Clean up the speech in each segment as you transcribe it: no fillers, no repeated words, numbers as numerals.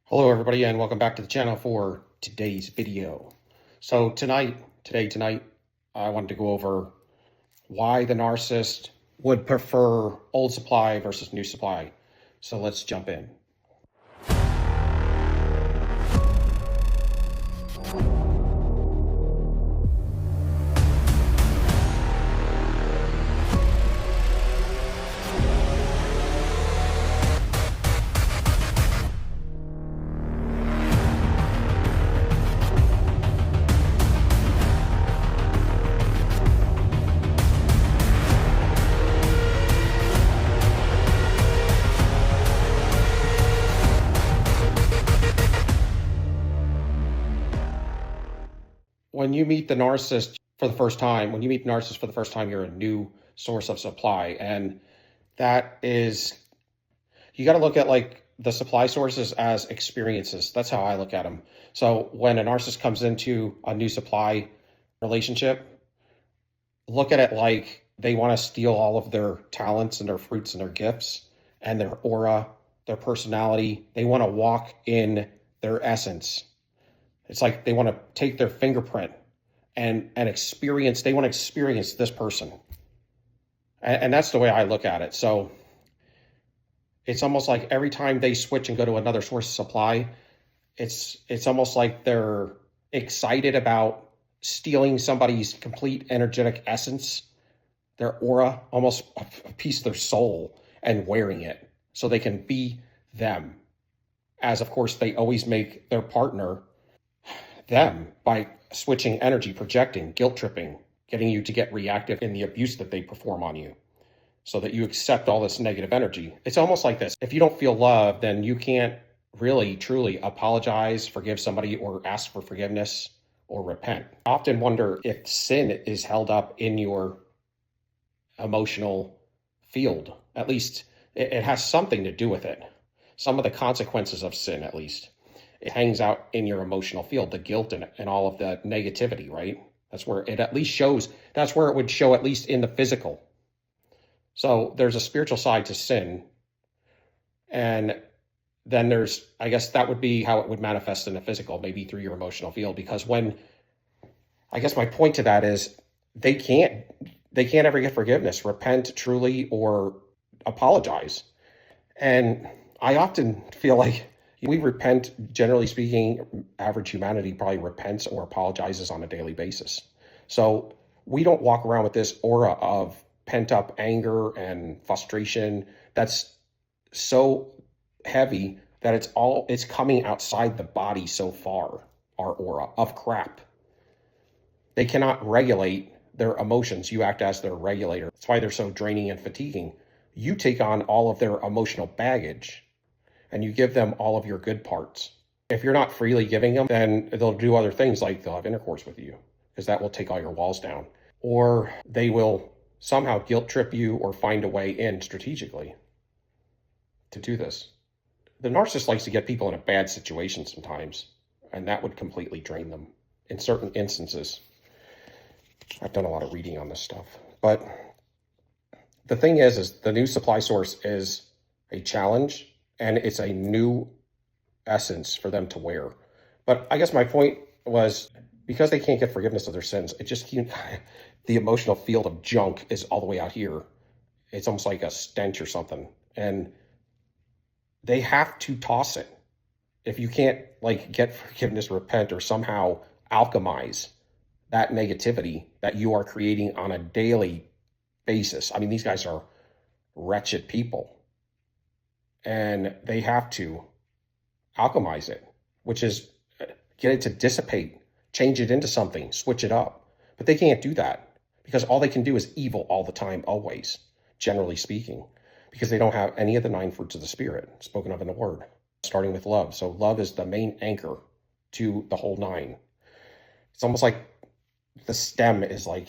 Hello everybody and welcome back to the channel for today's video. So tonight, I wanted to go over why the narcissist would prefer old supply versus new supply. So let's jump in. When you meet the narcissist for the first time, you're a new source of supply. And that is, you got to look at like the supply sources as experiences. That's how I look at them. So when a narcissist comes into a new supply relationship, look at it like they want to steal all of their talents and their fruits and their gifts and their aura, their personality. They want to walk in their essence. It's like they want to take their fingerprint and experience, they want to experience this person. And that's the way I look at it. So it's almost like every time they switch and go to another source of supply, it's almost like they're excited about stealing somebody's complete energetic essence, their aura, almost a piece of their soul, and wearing it so they can be them. As of course, they always make their partner them by switching energy, projecting, guilt tripping, getting you to get reactive in the abuse that they perform on you so that you accept all this negative energy. It's almost like this. If you don't feel love, then you can't really, truly apologize, forgive somebody, or ask for forgiveness or repent. I often wonder if sin is held up in your emotional field. At least it has something to do with it. Some of the consequences of sin, at least. It hangs out in your emotional field, the guilt and all of the negativity, right? That's where it at least shows, that's where it would show at least in the physical. So there's a spiritual side to sin. And then there's, I guess that would be how it would manifest in the physical, maybe through your emotional field. Because when, I guess my point to that is they can't ever get forgiveness, repent truly, or apologize. And I often feel like we repent, generally speaking, average humanity probably repents or apologizes on a daily basis. So we don't walk around with this aura of pent up anger and frustration that's so heavy that it's coming outside the body so far, our aura of crap. They cannot regulate their emotions. You act as their regulator. That's why they're so draining and fatiguing. You take on all of their emotional baggage and you give them all of your good parts. If you're not freely giving them, then they'll do other things like they'll have intercourse with you because that will take all your walls down. Or they will somehow guilt trip you or find a way in strategically to do this. The narcissist likes to get people in a bad situation sometimes, and that would completely drain them in certain instances. I've done a lot of reading on this stuff. But the thing is the new supply source is a challenge, and it's a new essence for them to wear. But I guess my point was, because they can't get forgiveness of their sins, it just can't, the emotional field of junk is all the way out here. It's almost like a stench or something. And they have to toss it. If you can't like get forgiveness, repent, or somehow alchemize that negativity that you are creating on a daily basis. I mean, these guys are wretched people. And they have to alchemize it, which is get it to dissipate, change it into something, switch it up. But they can't do that because all they can do is evil all the time, always, generally speaking, because they don't have any of the 9 fruits of the Spirit spoken of in the Word, starting with love. So love is the main anchor to the whole 9. It's almost like the stem is like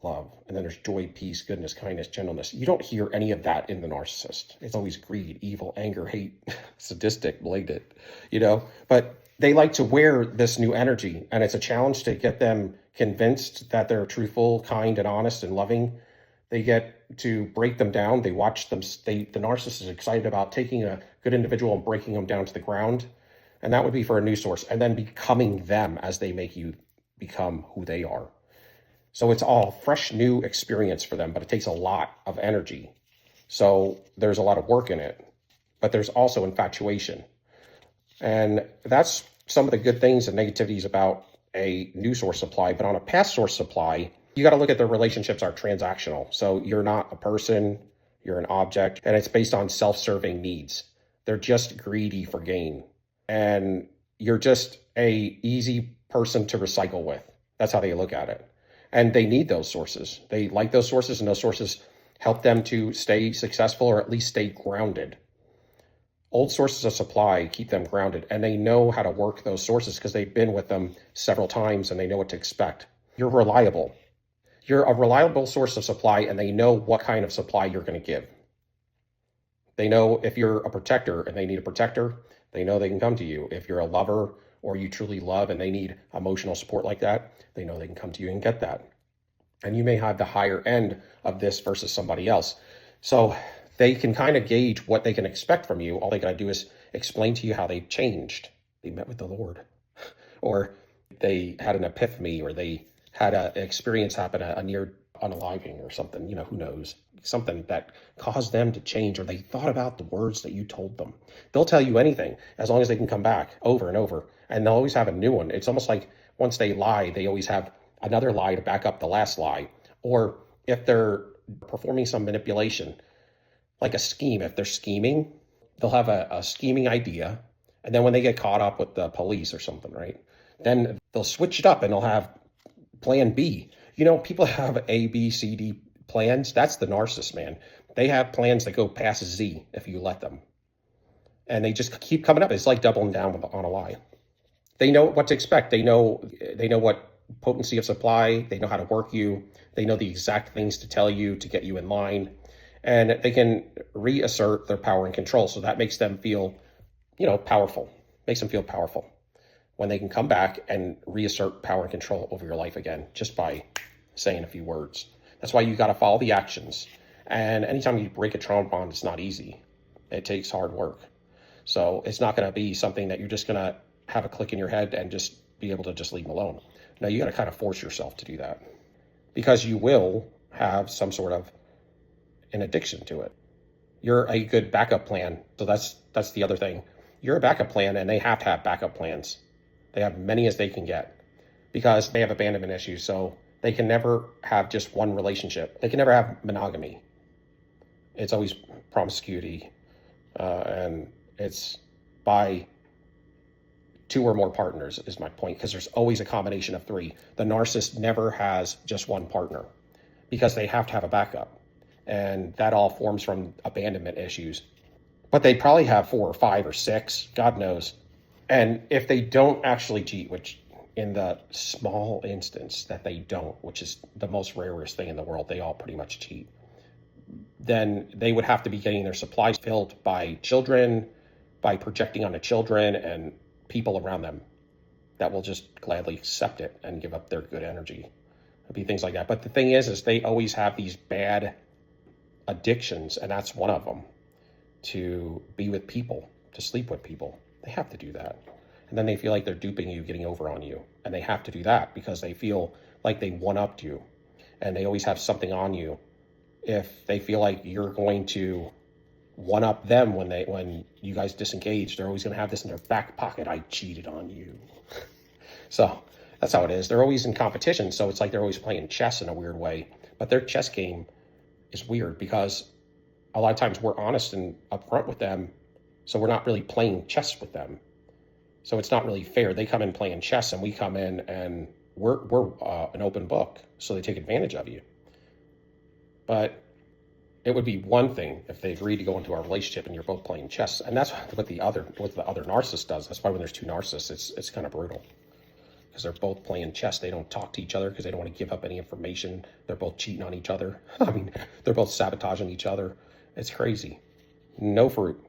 love, and then there's joy, peace, goodness, kindness, gentleness. You don't hear any of that in the narcissist. It's always greed, evil, anger, hate, sadistic, malignant, but they like to wear this new energy, and it's a challenge to get them convinced that they're truthful, kind, and honest and loving. They get to break them down. They watch them. The narcissist is excited about taking a good individual and breaking them down to the ground And that would be for a new source, and then becoming them as they make you become who they are. So it's all fresh, new experience for them, but it takes a lot of energy. So there's a lot of work in it, but there's also infatuation. And that's some of the good things and negativities about a new source supply. But on a past source supply, you got to look at their relationships are transactional. So you're not a person, you're an object, and it's based on self-serving needs. They're just greedy for gain. And you're just a easy person to recycle with. That's how they look at it. And they need those sources. They like those sources, and those sources help them to stay successful or at least stay grounded. Old sources of supply keep them grounded, and they know how to work those sources because they've been with them several times and they know what to expect. You're reliable. You're a reliable source of supply, and they know what kind of supply you're going to give. They know if you're a protector and they need a protector, they know they can come to you. If you're a lover or you truly love and they need emotional support like that, they know they can come to you and get that. And you may have the higher end of this versus somebody else. So they can kind of gauge what they can expect from you. All they got to do is explain to you how they changed. They met with the Lord, or they had an epiphany, or they had an experience happen, a near unaliving or something, who knows, something that caused them to change, or they thought about the words that you told them. They'll tell you anything as long as they can come back over and over, and they'll always have a new one. It's almost like once they lie, they always have another lie to back up the last lie. Or if they're performing some manipulation, like a scheme, if they're scheming, they'll have a scheming idea, and then when they get caught up with the police or something, right, then they'll switch it up and they'll have plan B. People have A, B, C, D plans. That's the narcissist, man. They have plans that go past Z if you let them. And they just keep coming up. It's like doubling down on a lie. They know what to expect. They know what potency of supply. They know how to work you. They know the exact things to tell you to get you in line. And they can reassert their power and control. So that makes them feel, powerful. Makes them feel powerful when they can come back and reassert power and control over your life again, just by saying a few words. That's why you got to follow the actions. And anytime you break a trauma bond, it's not easy. It takes hard work. So it's not going to be something that you're just going to have a click in your head and just be able to just leave them alone. No, you got to kind of force yourself to do that, because you will have some sort of an addiction to it. You're a good backup plan. So that's the other thing. You're a backup plan, and they have to have backup plans. They have many as they can get because they have abandonment issues. So they can never have just one relationship. They can never have monogamy. It's always promiscuity, and it's by 2 or more partners is my point, because there's always a combination of 3. The narcissist never has just one partner because they have to have a backup. And that all forms from abandonment issues. But they probably have 4 or 5 or 6, God knows. And if they don't actually cheat, which in the small instance that they don't, which is the most rarest thing in the world, they all pretty much cheat, then they would have to be getting their supplies filled by children, by projecting onto children and people around them that will just gladly accept it and give up their good energy. It'd be things like that. But the thing is they always have these bad addictions, and that's one of them, to be with people, to sleep with people. They have to do that. And then they feel like they're duping you, getting over on you. And they have to do that because they feel like they one-upped you. And they always have something on you. If they feel like you're going to one-up them when you guys disengage, they're always going to have this in their back pocket. I cheated on you. So that's how it is. They're always in competition. So it's like they're always playing chess in a weird way. But their chess game is weird because a lot of times we're honest and upfront with them. So we're not really playing chess with them. So it's not really fair. They come in playing chess, and we come in and we're an open book. So they take advantage of you. But it would be one thing if they agreed to go into our relationship and you're both playing chess. And that's what the other narcissist does. That's why when there's 2 narcissists, it's kind of brutal. Because they're both playing chess. They don't talk to each other because they don't want to give up any information. They're both cheating on each other. They're both sabotaging each other. It's crazy. No fruit.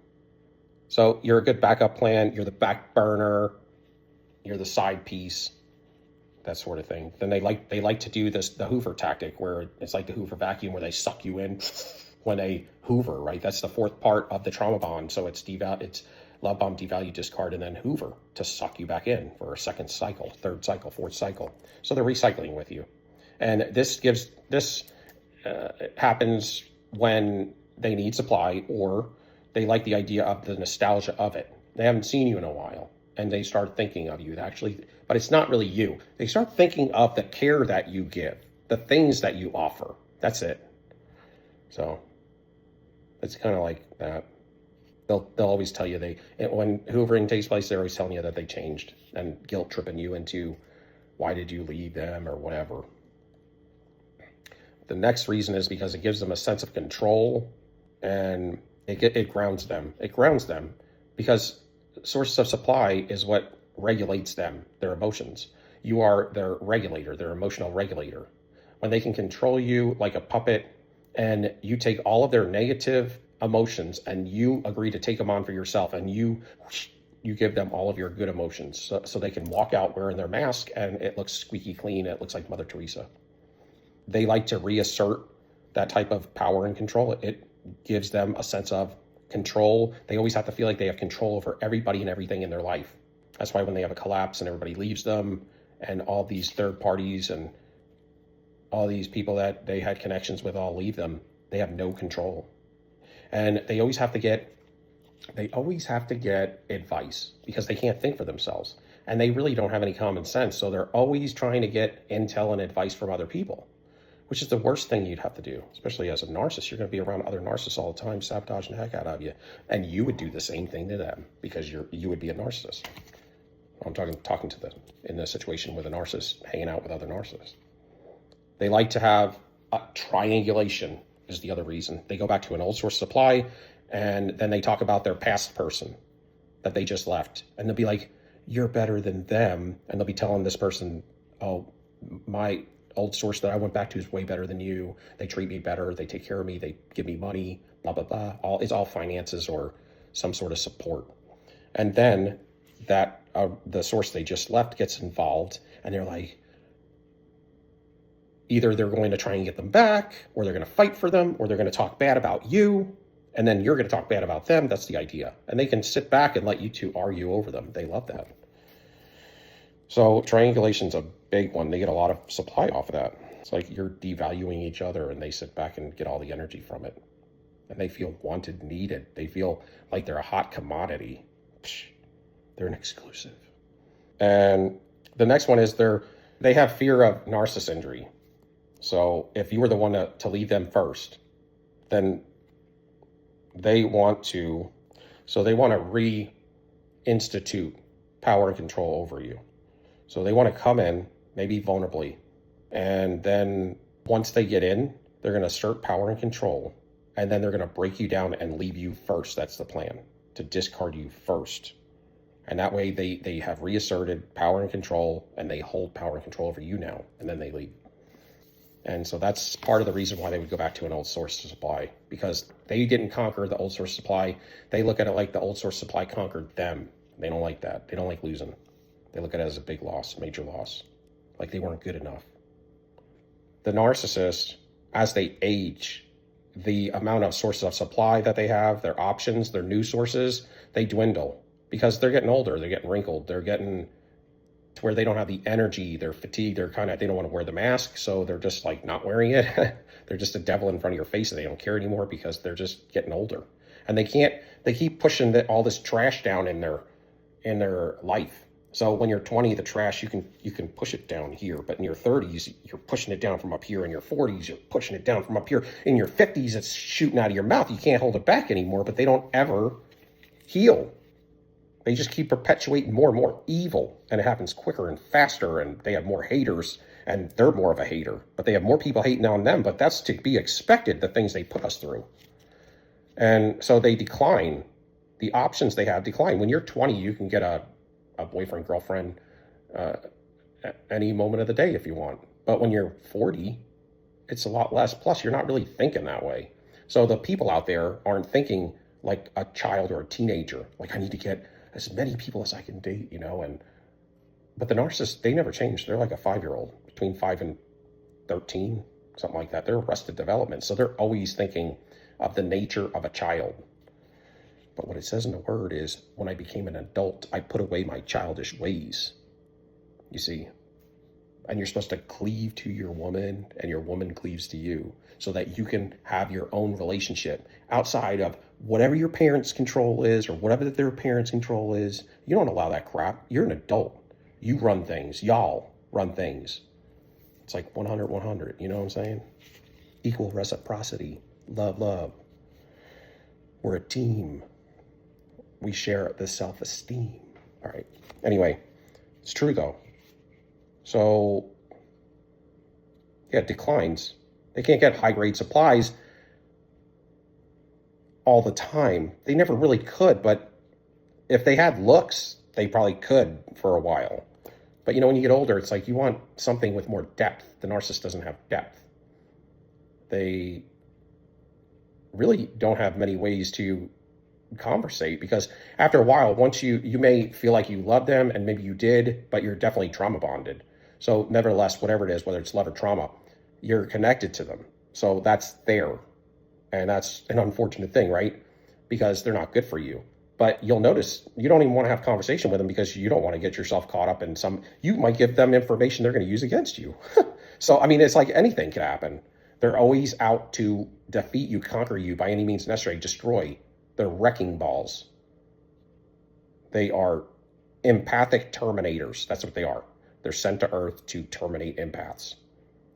So you're a good backup plan. You're the back burner. You're the side piece. That sort of thing. Then they like to do the Hoover tactic, where it's like the Hoover vacuum, where they suck you in when they Hoover, right? That's the 4th part of the trauma bond. So it's love bomb, devalue, discard, and then hoover to suck you back in for a second cycle, third cycle, fourth cycle. So they're recycling with you. And this happens when they need supply, or they like the idea of the nostalgia of it. They haven't seen you in a while, and they start thinking of you actually, but it's not really you. They start thinking of the care that you give, the things that you offer. That's it. So it's kind of like that. They'll always tell you when hoovering takes place, they're always telling you that they changed and guilt tripping you into why did you leave them or whatever. The next reason is because it gives them a sense of control, and it grounds them. It grounds them because sources of supply is what regulates them, their emotions. You are their regulator, their emotional regulator. When they can control you like a puppet, and you take all of their negative emotions and you agree to take them on for yourself, and you give them all of your good emotions, so they can walk out wearing their mask and it looks squeaky clean. It looks like Mother Teresa. They like to reassert that type of power and control. It gives them a sense of control. They always have to feel like they have control over everybody and everything in their life. That's why when they have a collapse and everybody leaves them, and all these third parties and all these people that they had connections with all leave them, they have no control. And they always have to get advice because they can't think for themselves. And they really don't have any common sense. So they're always trying to get intel and advice from other people, which is the worst thing you'd have to do, especially as a narcissist. You're going to be around other narcissists all the time, sabotaging the heck out of you. And you would do the same thing to them because you would be a narcissist. I'm talking to them in this situation with a narcissist hanging out with other narcissists. They like to have a triangulation is the other reason. They go back to an old source supply, and then they talk about their past person that they just left. And they'll be like, you're better than them. And they'll be telling this person, oh, my old source that I went back to is way better than you. They treat me better. They take care of me. They give me money, blah, blah, blah. It's all finances or some sort of support. And then the source they just left gets involved, and they're like, either they're going to try and get them back, or they're going to fight for them, or they're going to talk bad about you, and then you're going to talk bad about them. That's the idea. And they can sit back and let you two argue over them. They love that. So triangulation's a big one. They get a lot of supply off of that. It's like you're devaluing each other, and they sit back and get all the energy from it. And they feel wanted, needed. They feel like they're a hot commodity. They're an exclusive. And the next one is they have fear of narcissist injury. So if you were the one to leave them first, then they want to reinstitute power and control over you. So they want to come in, maybe vulnerably, and then once they get in, they're going to assert power and control, and then they're going to break you down and leave you first. That's the plan, to discard you first. And that way they have reasserted power and control, and they hold power and control over you now, and then they leave. And so that's part of the reason why they would go back to an old source supply, because they didn't conquer the old source supply. They look at it like the old source supply conquered them. They don't like that. They don't like losing. They look at it as a big loss, major loss, like they weren't good enough. The narcissist, as they age, the amount of sources of supply that they have, their options, their new sources, they dwindle because they're getting older. They're getting wrinkled. They're getting to where they don't have the energy. They're fatigued. They don't want to wear the mask. So they're just like not wearing it. They're just a devil in front of your face, and they don't care anymore because they're just getting older. And they keep pushing all this trash down in their life. So when you're 20, the trash, you can push it down here, but in your 30s, you're pushing it down from up here. In your 40s, you're pushing it down from up here. In your 50s, it's shooting out of your mouth. You can't hold it back anymore, but they don't ever heal. They just keep perpetuating more and more evil, and it happens quicker and faster, and they have more haters, and they're more of a hater, but they have more people hating on them, but that's to be expected, the things they put us through. And so they decline. The options they have decline. When you're 20, you can get a boyfriend, girlfriend, any moment of the day if you want. But when you're 40, it's a lot less. Plus, you're not really thinking that way. So the people out there aren't thinking like a child or a teenager. Like, I need to get as many people as I can date, But the narcissists, they never change. They're like a 5-year-old, between 5 and 13, something like that. They're arrested development. So they're always thinking of the nature of a child. But what it says in the word is, when I became an adult, I put away my childish ways. You see? And you're supposed to cleave to your woman, and your woman cleaves to you, so that you can have your own relationship outside of whatever your parents' control is, or whatever their parents' control is. You don't allow that crap. You're an adult. You run things. Y'all run things. It's like 100, 100. You know what I'm saying? Equal reciprocity. Love, love. We're a team. We share the self-esteem. All right. Anyway, it's true though. So, yeah, it declines. They can't get high-grade supplies all the time. They never really could, but if they had looks, they probably could for a while. But, when you get older, it's like you want something with more depth. The narcissist doesn't have depth. They really don't have many ways to conversate, because after a while, once you may feel like you love them, and maybe you did, but you're definitely trauma bonded. So nevertheless, whatever it is, whether it's love or trauma, you're connected to them. So that's there. And that's an unfortunate thing, right? Because they're not good for you. But you'll notice you don't even want to have a conversation with them, because you don't want to get yourself caught up in you might give them information they're going to use against you. So, it's like anything can happen. They're always out to defeat you, conquer you by any means necessary, destroy. They're wrecking balls. They are empathic terminators. That's what they are. They're sent to Earth to terminate empaths.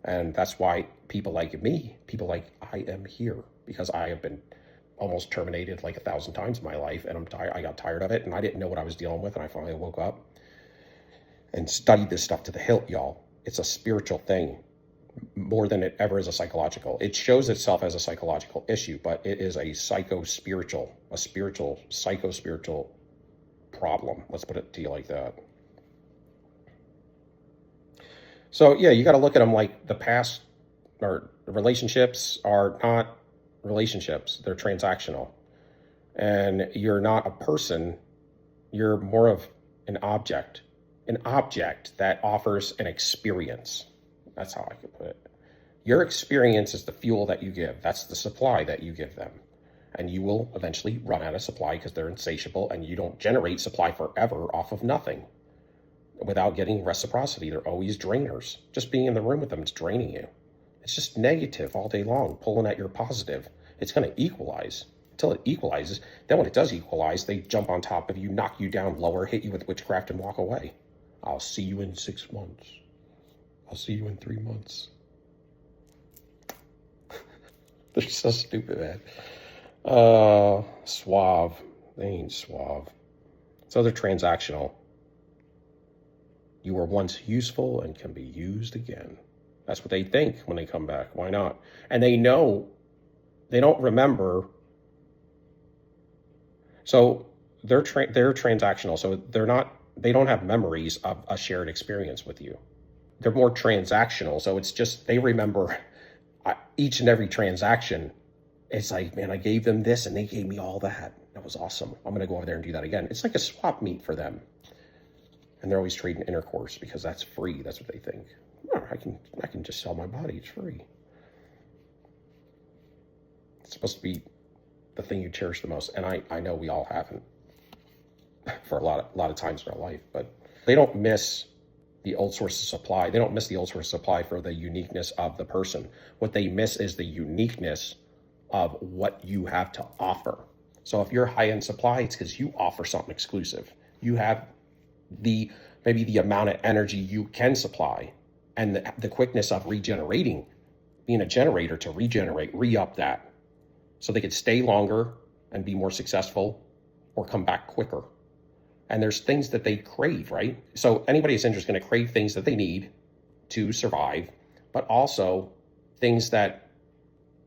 And that's why people like me, people like I am here, because I have been almost terminated like 1,000 times in my life, and I'm tired. I got tired of it, and I didn't know what I was dealing with, and I finally woke up and studied this stuff to the hilt, y'all. It's a spiritual thing more than it ever is a psychological. It shows itself as a psychological issue, but it is a psycho-spiritual problem. Let's put it to you like that. So yeah, you got to look at them like the past, or relationships are not relationships. They're transactional. And you're not a person. You're more of an object that offers an experience. That's how I could put it. Your experience is the fuel that you give. That's the supply that you give them. And you will eventually run out of supply, because they're insatiable, and you don't generate supply forever off of nothing without getting reciprocity. They're always drainers. Just being in the room with them is draining you. It's just negative all day long, pulling at your positive. It's going to equalize until it equalizes. Then when it does equalize, they jump on top of you, knock you down lower, hit you with witchcraft, and walk away. I'll see you in 6 months. I'll see you in 3 months. They're so stupid, man. Suave. They ain't suave. So they're transactional. You were once useful and can be used again. That's what they think when they come back. Why not? And they know, they don't remember. So they're transactional. So they don't have memories of a shared experience with you. They're more transactional. So it's just, they remember each and every transaction. It's like, man, I gave them this and they gave me all that. That was awesome. I'm going to go over there and do that again. It's like a swap meet for them. And they're always trading intercourse, because that's free. That's what they think. Oh, I can just sell my body. It's free. It's supposed to be the thing you cherish the most. And I know we all haven't for a lot of times in our life, but they don't miss the old source of supply. They don't miss the old source of supply for the uniqueness of the person. What they miss is the uniqueness of what you have to offer. So if you're high-end supply, it's because you offer something exclusive. You have maybe the amount of energy you can supply, and the quickness of regenerating, being a generator to regenerate, re-up that, so they could stay longer and be more successful, or come back quicker. And there's things that they crave, right? So anybody that's interested is going to crave things that they need to survive, but also things that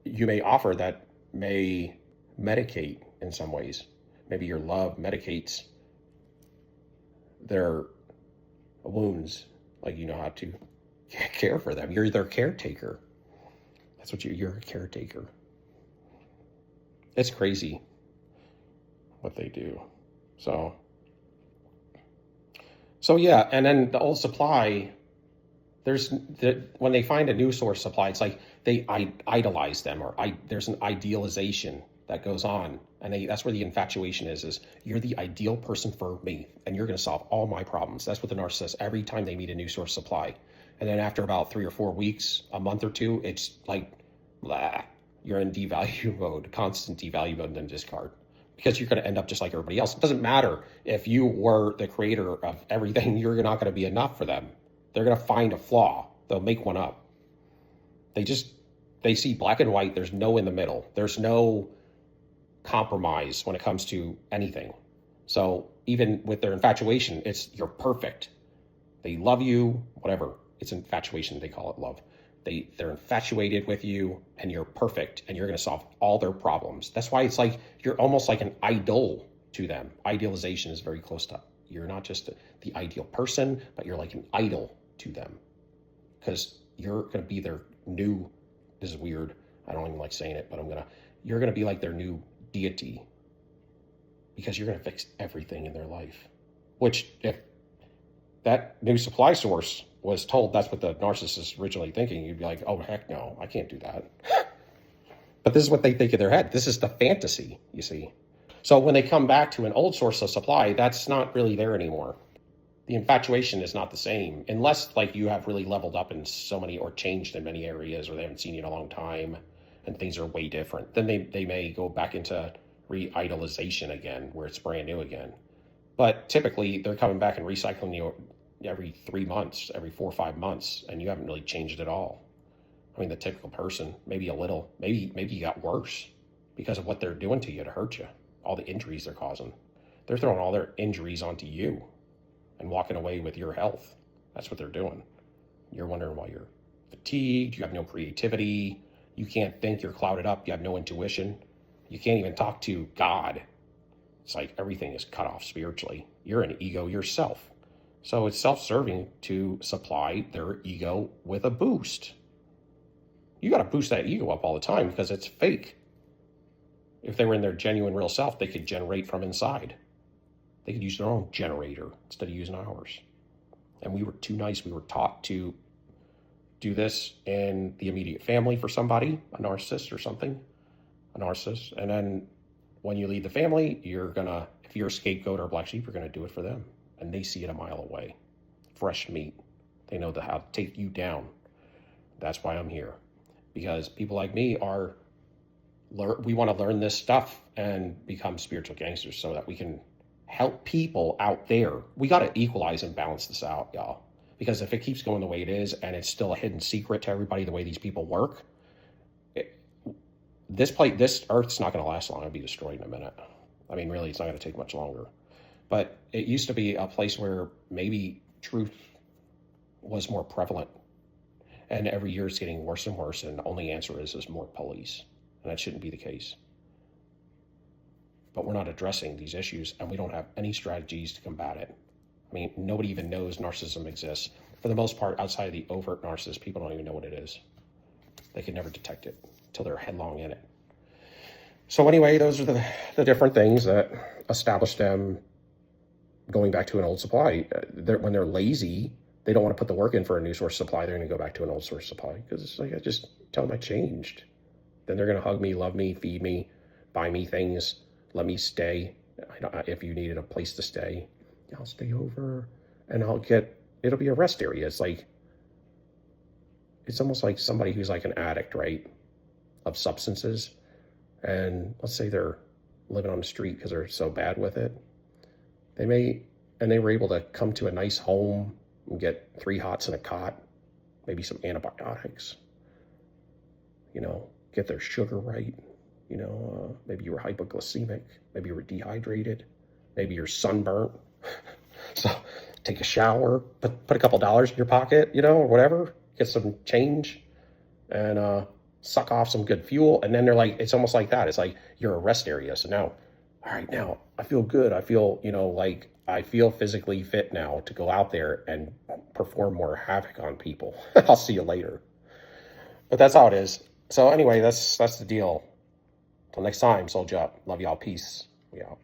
you may offer that may medicate in some ways. Maybe your love medicates their wounds, like you know how to care for them. You're their caretaker. That's what you're a caretaker. It's crazy what they do. So yeah, and then the old supply, when they find a new source supply, it's like they idolize them, or there's an idealization. that goes on. And that's where the infatuation is you're the ideal person for me, and you're going to solve all my problems. That's what the narcissist, every time they meet a new source of supply. And then after about 3 or 4 weeks, a month or two, it's like, blah, you're in devalue mode, constant devalue mode, and then discard. Because you're going to end up just like everybody else. It doesn't matter if you were the creator of everything, you're not going to be enough for them. They're going to find a flaw. They'll make one up. They see black and white. There's no in the middle. There's no compromise when it comes to anything. So even with their infatuation, it's you're perfect. They love you, whatever. It's infatuation. They call it love. They're infatuated with you, and you're perfect, and you're going to solve all their problems. That's why it's like you're almost like an idol to them. Idealization is very close to, you're not just the ideal person, but you're like an idol to them, because you're going to be their new, this is weird, I don't even like saying it, but you're going to be like their new deity, because you're going to fix everything in their life. Which, if that new supply source was told that's what the narcissist is originally thinking, you'd be like, oh, heck no, I can't do that. But this is what they think in their head. This is the fantasy, you see. So when they come back to an old source of supply, that's not really there anymore. The infatuation is not the same, unless like you have really leveled up in so many, or changed in many areas, or they haven't seen you in a long time and things are way different. Then they may go back into re-idolization again, where it's brand new again. But typically they're coming back and recycling you every 3 months, every 4 or 5 months, and you haven't really changed at all. I mean, the typical person, maybe a little, maybe you got worse because of what they're doing to you to hurt you, all the injuries they're causing. They're throwing all their injuries onto you and walking away with your health. That's what they're doing. You're wondering why you're fatigued, you have no creativity, you can't think, you're clouded up, you have no intuition, you can't even talk to God. It's like everything is cut off spiritually. You're an ego yourself. So it's self-serving to supply their ego with a boost. You got to boost that ego up all the time because it's fake. If they were in their genuine real self, they could generate from inside. They could use their own generator instead of using ours. And we were too nice. We were taught to do this in the immediate family for somebody, a narcissist or something, a narcissist. And then when you leave the family, if you're a scapegoat or a black sheep, you're going to do it for them. And they see it a mile away. Fresh meat. They know how to take you down. That's why I'm here. Because people like me we want to learn this stuff and become spiritual gangsters so that we can help people out there. We got to equalize and balance this out, y'all. Because if it keeps going the way it is, and it's still a hidden secret to everybody the way these people work, this Earth's not going to last long. It'll be destroyed in a minute. I mean, really, it's not going to take much longer. But it used to be a place where maybe truth was more prevalent. And every year it's getting worse and worse, and the only answer is more police. And that shouldn't be the case. But we're not addressing these issues, and we don't have any strategies to combat it. I mean, nobody even knows narcissism exists. For the most part, outside of the overt narcissist, people don't even know what it is. They can never detect it until they're headlong in it. So anyway, those are the different things that establish them going back to an old supply. When they're lazy, they don't want to put the work in for a new source supply. They're going to go back to an old source supply because it's like, I just tell them I changed. Then they're going to hug me, love me, feed me, buy me things, let me stay. If you needed a place to stay, I'll stay over, and it'll be a rest area. It's almost like somebody who's like an addict, right, of substances. And let's say they're living on the street because they're so bad with it. They were able to come to a nice home and get 3 hots and a cot, maybe some antibiotics, get their sugar right, maybe you were hypoglycemic, maybe you were dehydrated, maybe you're sunburnt. So take a shower, put a couple dollars in your pocket, or whatever, get some change, and suck off some good fuel. And then they're like, it's almost like that. It's like you're a rest area. So now, all right, now I feel good. I feel, like I feel physically fit now to go out there and perform more havoc on people. I'll see you later. But that's how it is. So anyway, that's the deal. Till next time, soldier up. Love y'all. Peace. We out.